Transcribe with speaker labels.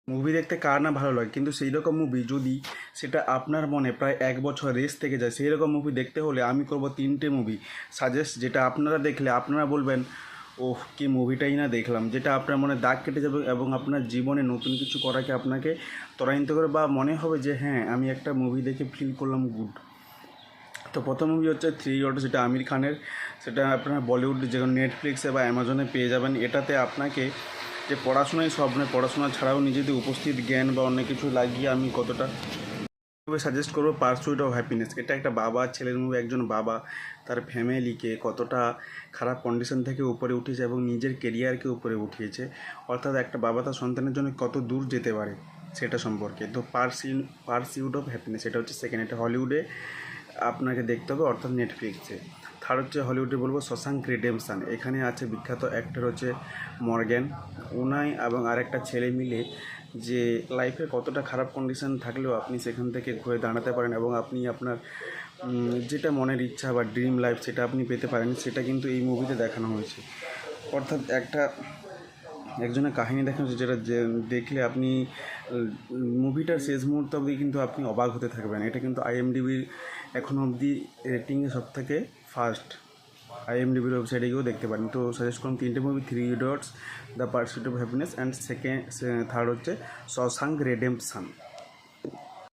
Speaker 1: Movie দেখতে কার না ভালো লাগে, কিন্তু সেই রকম মুভি যদি সেটা আপনার মনে প্রায় 1 বছর রেস্ট থেকে যায়, সেই রকম মুভি দেখতে হলে আমি করব 3টে মুভি সাজেস্ট, যেটা আপনারা দেখলে আপনারা বলবেন ওহ কি মুভিটাই না দেখলাম, যেটা আপনার মনে দাগ কেটে যাবে এবং আপনার জীবনে নতুন কিছু করাকে আপনাকে ত্বরান্বিত করে, বা মনে হবে যে হ্যাঁ আমি একটা মুভি দেখে ফিল করলাম গুড। তো প্রথম মুভি হচ্ছে থ্রি ইডিয়টস, যেটা আমির খানের। সেটা আপনার বলিউড যে নেটফ্লিক্সে বা অ্যামাজনে পেয়ে যাবেন। এটাতে আপনাকে যে পড়াশোনাই সব নয়, পড়াশোনা ছাড়াও নিজেদের উপস্থিত জ্ঞান বা অনেক কিছু লাগিয়ে আমি কতটা সাজেস্ট করবো পার্সুইট অফ হ্যাপিনেস। এটা একটা বাবা ছেলের মুভি। একজন বাবা তার ফ্যামিলিকে কতটা খারাপ কন্ডিশন থেকে উপরে উঠিয়েছে এবং নিজের কেরিয়ারকে উপরে উঠিয়েছে, অর্থাৎ একটা বাবা তার সন্তানের জন্য কত দূর যেতে পারে সেটা সম্পর্কে। তো পার্সিউট অফ হ্যাপিনেস এটা হচ্ছে সেকেন্ড, এটা হলিউডে আপনাকে দেখতে হবে, অর্থাৎ নেটফ্লিক্সে। থার্ড হচ্ছে হলিউডে বলবো শশাঙ্ক রিডেম্পশন। এখানে আছে বিখ্যাত অ্যাক্টর হচ্ছে মর্গ্যান। উনাই এবং আরেকটা ছেলে মিলে যে লাইফে কতটা খারাপ কন্ডিশন থাকলেও আপনি সেখান থেকে ঘুরে দাঁড়াতে পারেন এবং আপনি আপনার যেটা মনের ইচ্ছা বা ড্রিম লাইফ সেটা আপনি পেতে পারেন, সেটা কিন্তু এই মুভিতে দেখানো হয়েছে। অর্থাৎ একজনের কাহিনী দেখানো হয়েছে, যেটা দেখলে আপনি মুভিটার শেষ মুহূর্ত অবধি কিন্তু আপনি অবাক হতে থাকবেন। এটা কিন্তু আইএমডিবির এখনও অবধি রেটিংয়ে সব থেকে ফার্স্ট। আইএমডিবির ওয়েবসাইটে গিয়েও দেখতে পারেন। তো সাজেস্ট করুন 3টে movie, three idiots, the pursuit of happiness, and third হচ্ছে শশাঙ্ক রিডেম্পশন।